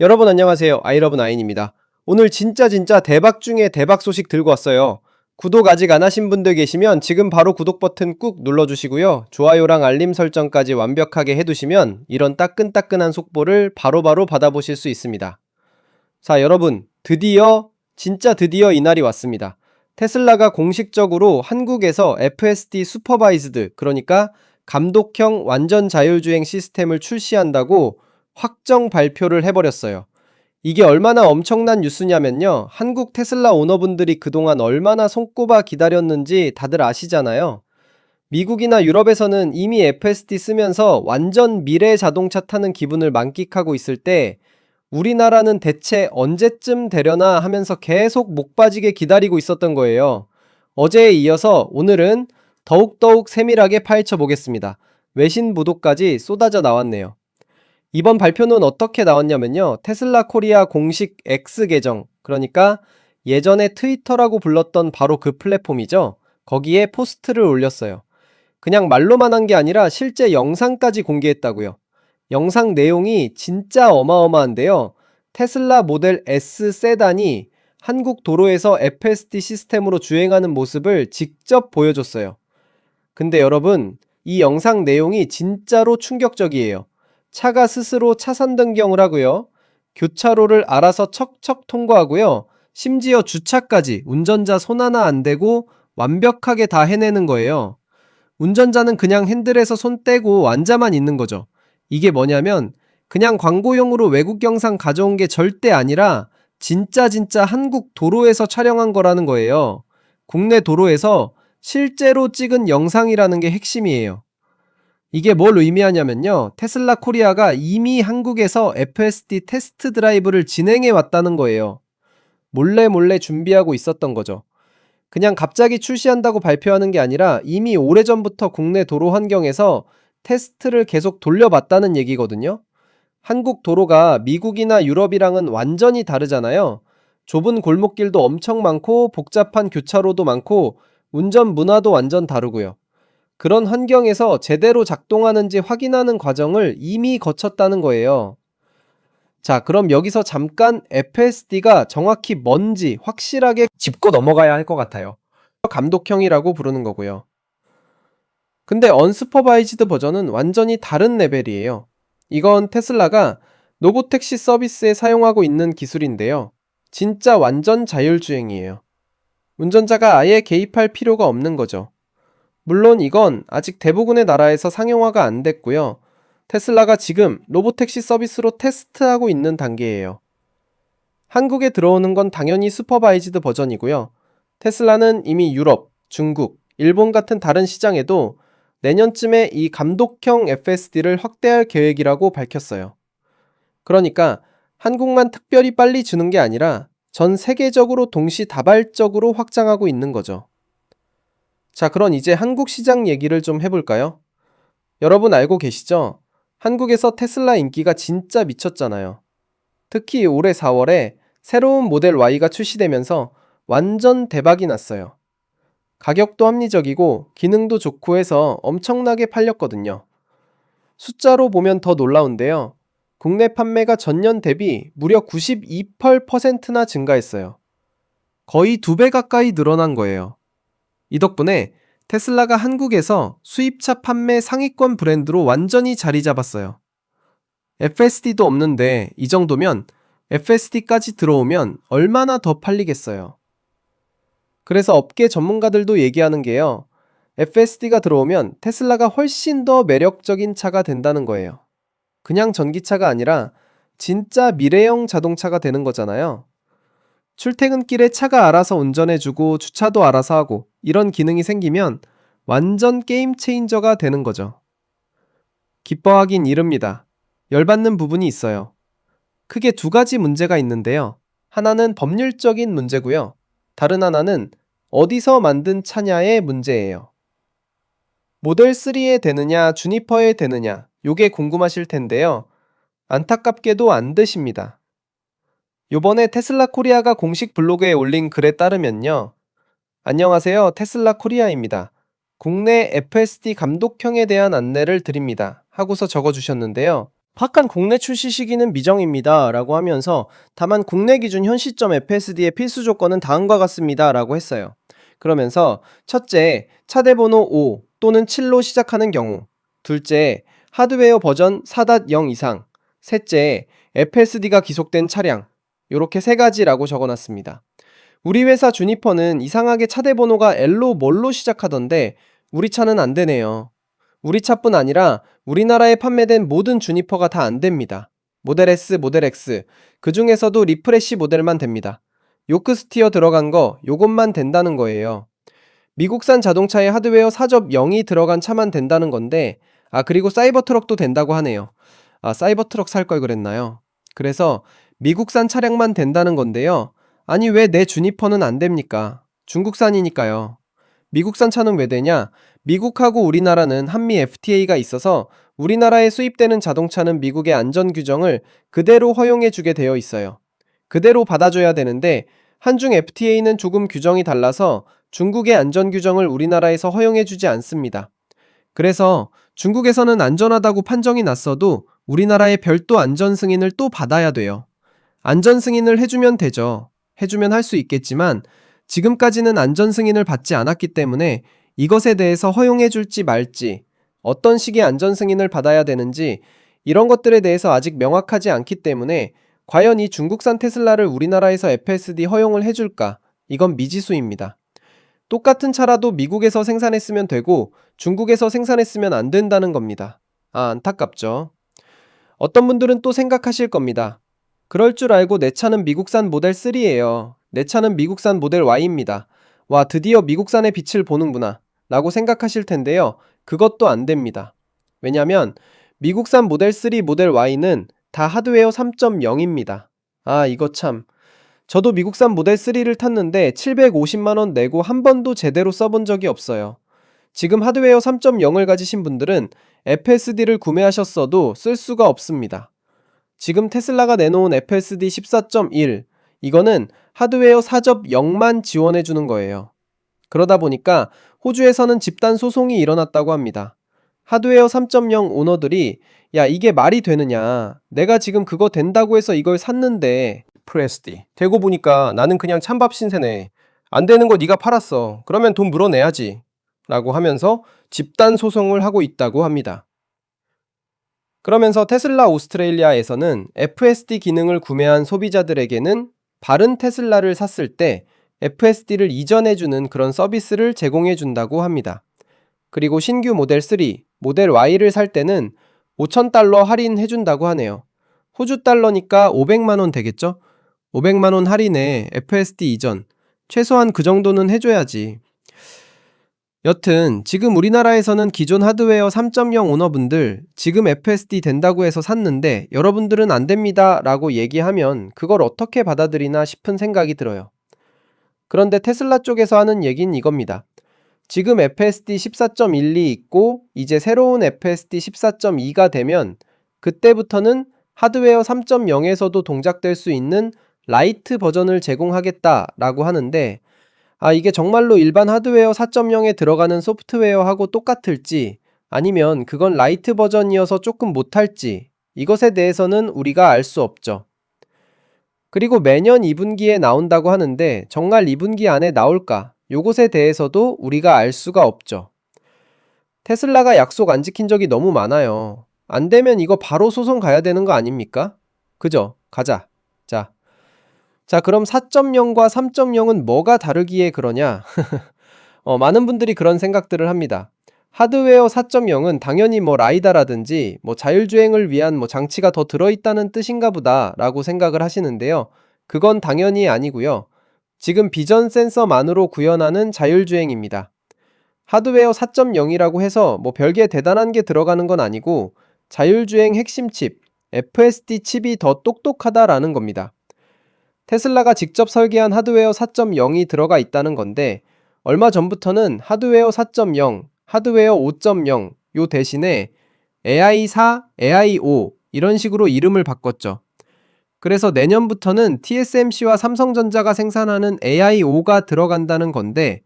여러분 안녕하세요. 아이러브나인입니다. 오늘 진짜 대박 중에 대박 소식 들고 왔어요. 구독 아직 안 하신 분들 계시면 지금 바로 구독 버튼 꾹 눌러주시고요. 좋아요랑 알림 설정까지 완벽하게 해두시면 이런 따끈따끈한 속보를 바로바로 받아보실 수 있습니다. 자, 여러분 진짜 드디어 이날이 왔습니다. 테슬라가 공식적으로 한국에서 FSD 슈퍼바이즈드, 그러니까 감독형 완전 자율주행 시스템을 출시한다고 확정 발표를 해버렸어요. 이게 얼마나 엄청난 뉴스냐면요, 한국 테슬라 오너분들이 그동안 얼마나 손꼽아 기다렸는지 다들 아시잖아요. 미국이나 유럽에서는 이미 FSD 쓰면서 완전 미래 자동차 타는 기분을 만끽하고 있을 때, 우리나라는 대체 언제쯤 되려나 하면서 계속 목 빠지게 기다리고 있었던 거예요. 어제에 이어서 오늘은 더욱더욱 세밀하게 파헤쳐 보겠습니다. 외신 보도까지 쏟아져 나왔네요. 이번 발표는 어떻게 나왔냐면요, 테슬라 코리아 공식 X 계정, 그러니까 예전에 트위터라고 불렀던 바로 그 플랫폼이죠. 거기에 포스트를 올렸어요. 그냥 말로만 한 게 아니라 실제 영상까지 공개했다고요. 영상 내용이 진짜 어마어마한데요. 테슬라 모델 S 세단이 한국 도로에서 FSD 시스템으로 주행하는 모습을 직접 보여줬어요. 근데 여러분, 이 영상 내용이 진짜로 충격적이에요. 차가 스스로 차선 변경을 하고요. 교차로를 알아서 척척 통과하고요. 심지어 주차까지 운전자 손 하나 안 대고 완벽하게 다 해내는 거예요. 운전자는 그냥 핸들에서 손 떼고 앉아만 있는 거죠. 이게 뭐냐면 그냥 광고용으로 외국 영상 가져온 게 절대 아니라 진짜 한국 도로에서 촬영한 거라는 거예요. 국내 도로에서 실제로 찍은 영상이라는 게 핵심이에요. 이게 뭘 의미하냐면요, 테슬라 코리아가 이미 한국에서 FSD 테스트 드라이브를 진행해 왔다는 거예요. 몰래 준비하고 있었던 거죠. 그냥 갑자기 출시한다고 발표하는 게 아니라 이미 오래전부터 국내 도로 환경에서 테스트를 계속 돌려봤다는 얘기거든요. 한국 도로가 미국이나 유럽이랑은 완전히 다르잖아요. 좁은 골목길도 엄청 많고 복잡한 교차로도 많고 운전 문화도 완전 다르고요. 그런 환경에서 제대로 작동하는지 확인하는 과정을 이미 거쳤다는 거예요. 자, 그럼 여기서 잠깐 FSD가 정확히 뭔지 확실하게 짚고 넘어가야 할 것 같아요. 감독형이라고 부르는 거고요. 근데 언스퍼바이즈드 버전은 완전히 다른 레벨이에요. 이건 테슬라가 로보택시 서비스에 사용하고 있는 기술인데요. 진짜 완전 자율주행이에요. 운전자가 아예 개입할 필요가 없는 거죠. 물론 이건 아직 대부분의 나라에서 상용화가 안 됐고요. 테슬라가 지금 로보택시 서비스로 테스트하고 있는 단계예요. 한국에 들어오는 건 당연히 슈퍼바이즈드 버전이고요. 테슬라는 이미 유럽, 중국, 일본 같은 다른 시장에도 내년쯤에 이 감독형 FSD를 확대할 계획이라고 밝혔어요. 그러니까 한국만 특별히 빨리 주는 게 아니라 전 세계적으로 동시다발적으로 확장하고 있는 거죠. 자, 그럼 이제 한국 시장 얘기를 좀 해볼까요? 여러분 알고 계시죠? 한국에서 테슬라 인기가 진짜 미쳤잖아요. 특히 올해 4월에 새로운 모델 Y가 출시되면서 완전 대박이 났어요. 가격도 합리적이고 기능도 좋고 해서 엄청나게 팔렸거든요. 숫자로 보면 더 놀라운데요. 국내 판매가 전년 대비 무려 92% 증가했어요. 거의 2배 가까이 늘어난 거예요. 이 덕분에 테슬라가 한국에서 수입차 판매 상위권 브랜드로 완전히 자리 잡았어요. FSD도 없는데 이 정도면 FSD까지 들어오면 얼마나 더 팔리겠어요. 그래서 업계 전문가들도 얘기하는 게요, FSD가 들어오면 테슬라가 훨씬 더 매력적인 차가 된다는 거예요. 그냥 전기차가 아니라 진짜 미래형 자동차가 되는 거잖아요. 출퇴근길에 차가 알아서 운전해주고 주차도 알아서 하고 이런 기능이 생기면 완전 게임 체인저가 되는 거죠. 기뻐하긴 이릅니다. 열받는 부분이 있어요. 크게 두 가지 문제가 있는데요. 하나는 법률적인 문제고요. 다른 하나는 어디서 만든 차냐의 문제예요. 모델 3에 되느냐, 주니퍼에 되느냐, 요게 궁금하실 텐데요. 안타깝게도 안 되십니다. 요번에 테슬라 코리아가 공식 블로그에 올린 글에 따르면요. 안녕하세요. 테슬라 코리아입니다. 국내 FSD 감독형에 대한 안내를 드립니다. 하고서 적어주셨는데요. 박한 국내 출시 시기는 미정입니다. 라고 하면서 다만 국내 기준 현 시점 FSD의 필수 조건은 다음과 같습니다. 라고 했어요. 그러면서 첫째, 차대 번호 5 또는 7로 시작하는 경우, 둘째, 하드웨어 버전 4.0 이상, 셋째, FSD가 기속된 차량, 요렇게 세 가지라고 적어놨습니다. 우리 회사 주니퍼는 이상하게 차대 번호가 L로 뭘로 시작하던데 우리 차는 안 되네요. 우리 차뿐 아니라 우리나라에 판매된 모든 주니퍼가 다 안 됩니다. 모델 S, 모델 X, 그 중에서도 리프레시 모델만 됩니다. 요크 스티어 들어간 거 요것만 된다는 거예요. 미국산 자동차에 하드웨어 4.0이 들어간 차만 된다는 건데, 그리고 사이버 트럭도 된다고 하네요. 사이버 트럭 살 걸 그랬나요? 그래서 미국산 차량만 된다는 건데요. 아니, 왜 내 주니퍼는 안 됩니까? 중국산이니까요. 미국산 차는 왜 되냐? 미국하고 우리나라는 한미 FTA가 있어서 우리나라에 수입되는 자동차는 미국의 안전 규정을 그대로 허용해 주게 되어 있어요. 그대로 받아줘야 되는데 한중 FTA는 조금 규정이 달라서 중국의 안전 규정을 우리나라에서 허용해 주지 않습니다. 그래서 중국에서는 안전하다고 판정이 났어도 우리나라의 별도 안전 승인을 또 받아야 돼요. 안전 승인을 해주면 되죠. 해주면 할 수 있겠지만 지금까지는 안전 승인을 받지 않았기 때문에 이것에 대해서 허용해 줄지 말지, 어떤 식의 안전 승인을 받아야 되는지 이런 것들에 대해서 아직 명확하지 않기 때문에 과연 이 중국산 테슬라를 우리나라에서 FSD 허용을 해줄까? 이건 미지수입니다. 똑같은 차라도 미국에서 생산했으면 되고 중국에서 생산했으면 안 된다는 겁니다. 안타깝죠. 어떤 분들은 또 생각하실 겁니다. 그럴 줄 알고 내 차는 미국산 모델 3예요. 내 차는 미국산 모델 Y입니다. 와, 드디어 미국산의 빛을 보는구나 라고 생각하실 텐데요. 그것도 안 됩니다. 왜냐면 미국산 모델 3, 모델 Y는 다 하드웨어 3.0입니다. 이거 참. 저도 미국산 모델 3를 탔는데 750만원 내고 한 번도 제대로 써본 적이 없어요. 지금 하드웨어 3.0을 가지신 분들은 FSD를 구매하셨어도 쓸 수가 없습니다. 지금 테슬라가 내놓은 FSD 14.1, 이거는 하드웨어 4.0만 지원해주는 거예요. 그러다 보니까 호주에서는 집단 소송이 일어났다고 합니다. 하드웨어 3.0 오너들이 야, 이게 말이 되느냐, 내가 지금 그거 된다고 해서 이걸 샀는데 FSD 되고 보니까 나는 그냥 찬밥 신세네, 안 되는 거 네가 팔았어, 그러면 돈 물어내야지 라고 하면서 집단 소송을 하고 있다고 합니다. 그러면서 테슬라 오스트레일리아에서는 FSD 기능을 구매한 소비자들에게는 바른 테슬라를 샀을 때 FSD를 이전해주는 그런 서비스를 제공해준다고 합니다. 그리고 신규 모델 3, 모델 Y를 살 때는 $5,000 할인해준다고 하네요. 호주 달러니까 500만원 되겠죠? 500만원 할인에 FSD 이전, 최소한 그 정도는 해줘야지. 여튼 지금 우리나라에서는 기존 하드웨어 3.0 오너분들 지금 FSD 된다고 해서 샀는데 여러분들은 안 됩니다 라고 얘기하면 그걸 어떻게 받아들이나 싶은 생각이 들어요. 그런데 테슬라 쪽에서 하는 얘기는 이겁니다. 지금 FSD 14.1이 있고 이제 새로운 FSD 14.2가 되면 그때부터는 하드웨어 3.0에서도 동작될 수 있는 라이트 버전을 제공하겠다라고 하는데, 이게 정말로 일반 하드웨어 4.0에 들어가는 소프트웨어하고 똑같을지 아니면 그건 라이트 버전이어서 조금 못할지 이것에 대해서는 우리가 알 수 없죠. 그리고 매년 2분기에 나온다고 하는데 정말 2분기 안에 나올까? 요것에 대해서도 우리가 알 수가 없죠. 테슬라가 약속 안 지킨 적이 너무 많아요. 안 되면 이거 바로 소송 가야 되는 거 아닙니까? 그죠? 가자. 자, 그럼 4.0과 3.0은 뭐가 다르기에 그러냐? 많은 분들이 그런 생각들을 합니다. 하드웨어 4.0은 당연히 라이다라든지 자율주행을 위한 장치가 더 들어있다는 뜻인가 보다 라고 생각을 하시는데요. 그건 당연히 아니고요. 지금 비전 센서만으로 구현하는 자율주행입니다. 하드웨어 4.0이라고 해서 별게 대단한 게 들어가는 건 아니고 자율주행 핵심 칩, FSD 칩이 더 똑똑하다라는 겁니다. 테슬라가 직접 설계한 하드웨어 4.0이 들어가 있다는 건데 얼마 전부터는 하드웨어 4.0, 하드웨어 5.0 요 대신에 AI4, AI5 이런 식으로 이름을 바꿨죠. 그래서 내년부터는 TSMC와 삼성전자가 생산하는 AI5가 들어간다는 건데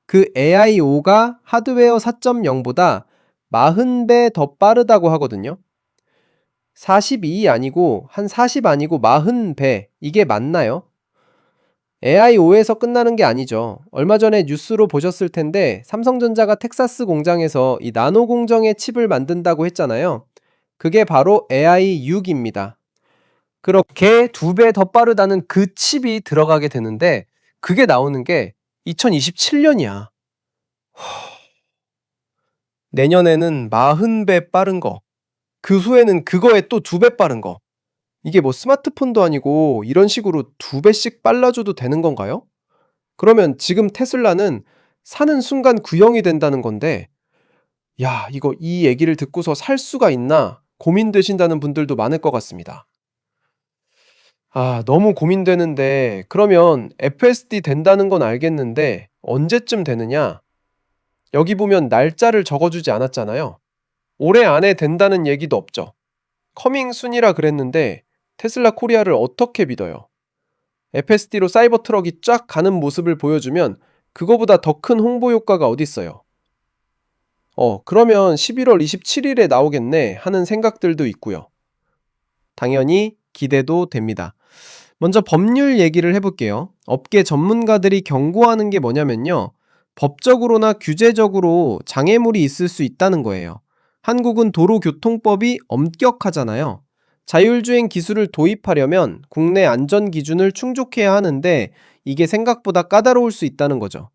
그 AI5가 하드웨어 4.0보다 40배 더 빠르다고 하거든요. 42 아니고 한 40 아니고 40배. 이게 맞나요? AIO에서 끝나는 게 아니죠. 얼마 전에 뉴스로 보셨을 텐데 삼성전자가 텍사스 공장에서 이 나노 공정의 칩을 만든다고 했잖아요. 그게 바로 AI6입니다. 그렇게 2배 더 빠르다는 그 칩이 들어가게 되는데 그게 나오는 게 2027년이야. 내년에는 40배 빠른 거. 그 후에는 그거에 또 2배 빠른 거. 이게 뭐 스마트폰도 아니고 이런 식으로 2배씩 빨라져도 되는 건가요? 그러면 지금 테슬라는 사는 순간 구형이 된다는 건데, 야, 이거 이 얘기를 듣고서 살 수가 있나 고민되신다는 분들도 많을 것 같습니다. 아, 너무 고민되는데, 그러면 FSD 된다는 건 알겠는데, 언제쯤 되느냐? 여기 보면 날짜를 적어주지 않았잖아요. 올해 안에 된다는 얘기도 없죠. 커밍 순이라 그랬는데, 테슬라 코리아를 어떻게 믿어요? FSD로 사이버 트럭이 쫙 가는 모습을 보여주면 그거보다 더 큰 홍보 효과가 어딨어요. 그러면 11월 27일에 나오겠네 하는 생각들도 있고요. 당연히 기대도 됩니다. 먼저 법률 얘기를 해볼게요. 업계 전문가들이 경고하는 게 뭐냐면요. 법적으로나 규제적으로 장애물이 있을 수 있다는 거예요. 한국은 도로교통법이 엄격하잖아요. 자율주행 기술을 도입하려면 국내 안전 기준을 충족해야 하는데 이게 생각보다 까다로울 수 있다는 거죠.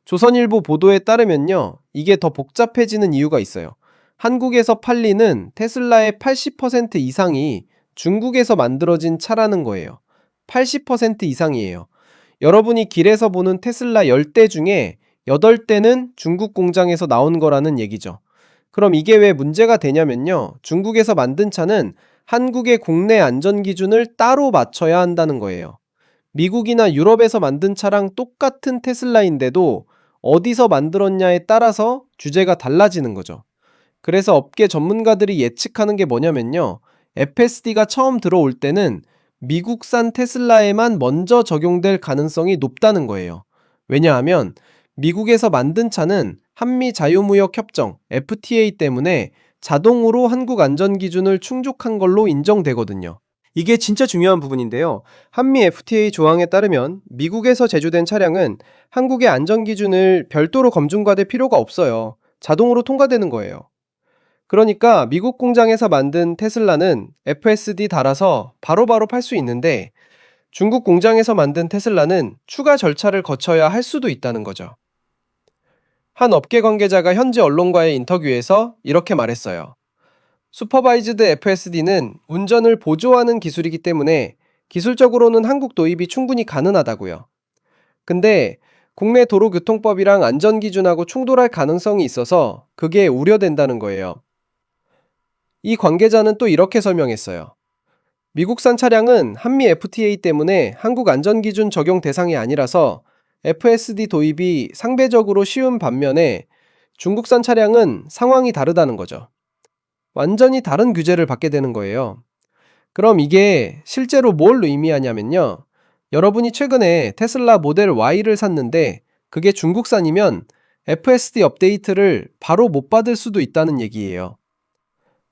조선일보 보도에 따르면요, 이게 더 복잡해지는 이유가 있어요. 한국에서 팔리는 테슬라의 80% 이상이 중국에서 만들어진 차라는 거예요. 80% 이상이에요. 여러분이 길에서 보는 테슬라 10대 중에 8대는 중국 공장에서 나온 거라는 얘기죠. 그럼 이게 왜 문제가 되냐면요, 중국에서 만든 차는 한국의 국내 안전 기준을 따로 맞춰야 한다는 거예요. 미국이나 유럽에서 만든 차랑 똑같은 테슬라인데도 어디서 만들었냐에 따라서 규제가 달라지는 거죠. 그래서 업계 전문가들이 예측하는 게 뭐냐면요. FSD가 처음 들어올 때는 미국산 테슬라에만 먼저 적용될 가능성이 높다는 거예요. 왜냐하면 미국에서 만든 차는 한미 자유무역 협정 FTA 때문에 자동으로 한국 안전 기준을 충족한 걸로 인정되거든요. 이게 진짜 중요한 부분인데요. 한미 FTA 조항에 따르면 미국에서 제조된 차량은 한국의 안전 기준을 별도로 검증받을 필요가 없어요. 자동으로 통과되는 거예요. 그러니까 미국 공장에서 만든 테슬라는 FSD 달아서 바로바로 팔 수 있는데 중국 공장에서 만든 테슬라는 추가 절차를 거쳐야 할 수도 있다는 거죠. 한 업계 관계자가 현지 언론과의 인터뷰에서 이렇게 말했어요. 슈퍼바이즈드 FSD는 운전을 보조하는 기술이기 때문에 기술적으로는 한국 도입이 충분히 가능하다고요. 근데 국내 도로교통법이랑 안전기준하고 충돌할 가능성이 있어서 그게 우려된다는 거예요. 이 관계자는 또 이렇게 설명했어요. 미국산 차량은 한미 FTA 때문에 한국 안전기준 적용 대상이 아니라서 FSD 도입이 상대적으로 쉬운 반면에 중국산 차량은 상황이 다르다는 거죠. 완전히 다른 규제를 받게 되는 거예요. 그럼 이게 실제로 뭘 의미하냐면요. 여러분이 최근에 테슬라 모델 Y를 샀는데 그게 중국산이면 FSD 업데이트를 바로 못 받을 수도 있다는 얘기예요.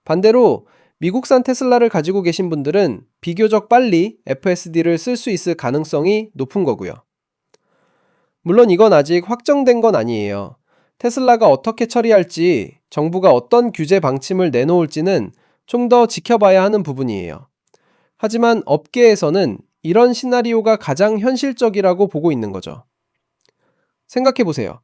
반대로 미국산 테슬라를 가지고 계신 분들은 비교적 빨리 FSD를 쓸 수 있을 가능성이 높은 거고요. 물론 이건 아직 확정된 건 아니에요. 테슬라가 어떻게 처리할지, 정부가 어떤 규제 방침을 내놓을지는 좀 더 지켜봐야 하는 부분이에요. 하지만 업계에서는 이런 시나리오가 가장 현실적이라고 보고 있는 거죠. 생각해 보세요.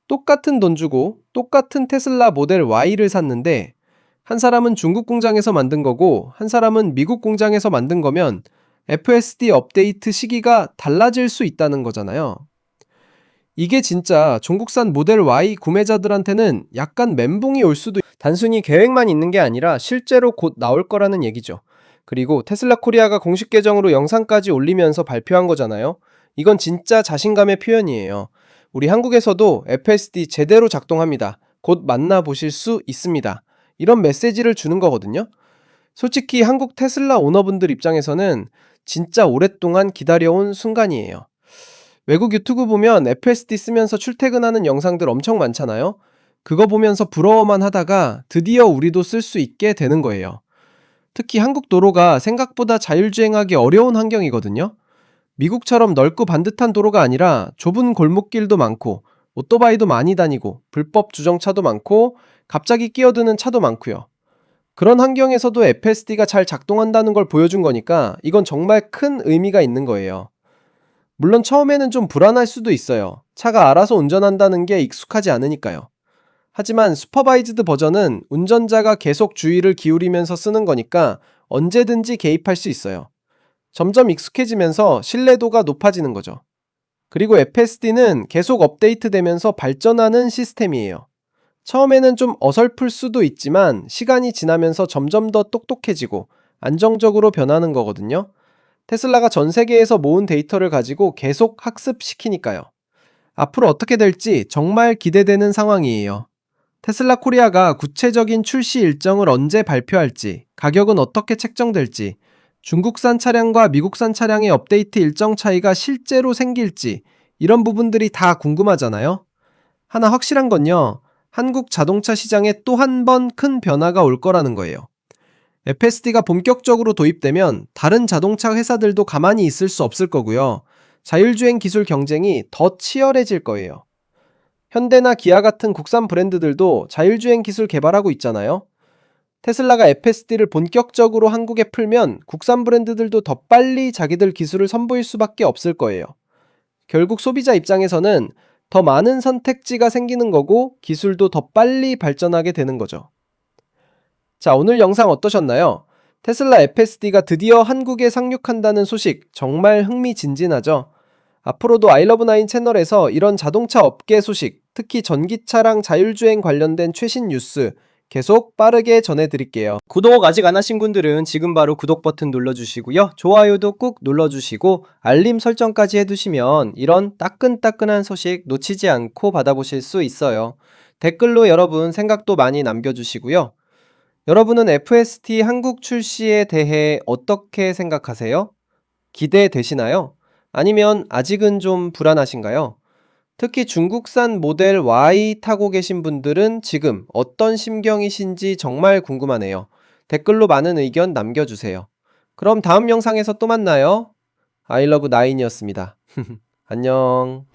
똑같은 돈 주고 똑같은 테슬라 모델 Y를 샀는데 한 사람은 중국 공장에서 만든 거고 한 사람은 미국 공장에서 만든 거면 FSD 업데이트 시기가 달라질 수 있다는 거잖아요. 이게 진짜 중국산 모델 Y 구매자들한테는 약간 멘붕이 올 수도 단순히 계획만 있는 게 아니라 실제로 곧 나올 거라는 얘기죠. 그리고 테슬라 코리아가 공식 계정으로 영상까지 올리면서 발표한 거잖아요. 이건 진짜 자신감의 표현이에요. 우리 한국에서도 FSD 제대로 작동합니다. 곧 만나보실 수 있습니다. 이런 메시지를 주는 거거든요. 솔직히 한국 테슬라 오너분들 입장에서는 진짜 오랫동안 기다려온 순간이에요. 외국 유튜브 보면 FSD 쓰면서 출퇴근하는 영상들 엄청 많잖아요. 그거 보면서 부러워만 하다가 드디어 우리도 쓸 수 있게 되는 거예요. 특히 한국 도로가 생각보다 자율주행하기 어려운 환경이거든요. 미국처럼 넓고 반듯한 도로가 아니라 좁은 골목길도 많고 오토바이도 많이 다니고 불법 주정차도 많고 갑자기 끼어드는 차도 많고요. 그런 환경에서도 FSD가 잘 작동한다는 걸 보여준 거니까 이건 정말 큰 의미가 있는 거예요. 물론 처음에는 좀 불안할 수도 있어요. 차가 알아서 운전한다는 게 익숙하지 않으니까요. 하지만 슈퍼바이즈드 버전은 운전자가 계속 주의를 기울이면서 쓰는 거니까 언제든지 개입할 수 있어요. 점점 익숙해지면서 신뢰도가 높아지는 거죠. 그리고 FSD는 계속 업데이트되면서 발전하는 시스템이에요. 처음에는 좀 어설플 수도 있지만 시간이 지나면서 점점 더 똑똑해지고 안정적으로 변하는 거거든요. 테슬라가 전 세계에서 모은 데이터를 가지고 계속 학습시키니까요. 앞으로 어떻게 될지 정말 기대되는 상황이에요. 테슬라 코리아가 구체적인 출시 일정을 언제 발표할지, 가격은 어떻게 책정될지, 중국산 차량과 미국산 차량의 업데이트 일정 차이가 실제로 생길지, 이런 부분들이 다 궁금하잖아요. 하나 확실한 건요, 한국 자동차 시장에 또 한 번 큰 변화가 올 거라는 거예요. FSD가 본격적으로 도입되면 다른 자동차 회사들도 가만히 있을 수 없을 거고요. 자율주행 기술 경쟁이 더 치열해질 거예요. 현대나 기아 같은 국산 브랜드들도 자율주행 기술 개발하고 있잖아요. 테슬라가 FSD를 본격적으로 한국에 풀면 국산 브랜드들도 더 빨리 자기들 기술을 선보일 수밖에 없을 거예요. 결국 소비자 입장에서는 더 많은 선택지가 생기는 거고 기술도 더 빨리 발전하게 되는 거죠. 자, 오늘 영상 어떠셨나요? 테슬라 FSD가 드디어 한국에 상륙한다는 소식 정말 흥미진진하죠? 앞으로도 아이러브나인 채널에서 이런 자동차 업계 소식, 특히 전기차랑 자율주행 관련된 최신 뉴스 계속 빠르게 전해드릴게요. 구독 아직 안 하신 분들은 지금 바로 구독 버튼 눌러주시고요. 좋아요도 꾹 눌러주시고 알림 설정까지 해두시면 이런 따끈따끈한 소식 놓치지 않고 받아보실 수 있어요. 댓글로 여러분 생각도 많이 남겨주시고요. 여러분은 FSD 한국 출시에 대해 어떻게 생각하세요? 기대되시나요? 아니면 아직은 좀 불안하신가요? 특히 중국산 모델 Y 타고 계신 분들은 지금 어떤 심경이신지 정말 궁금하네요. 댓글로 많은 의견 남겨주세요. 그럼 다음 영상에서 또 만나요. 아이러브9이었습니다. 안녕.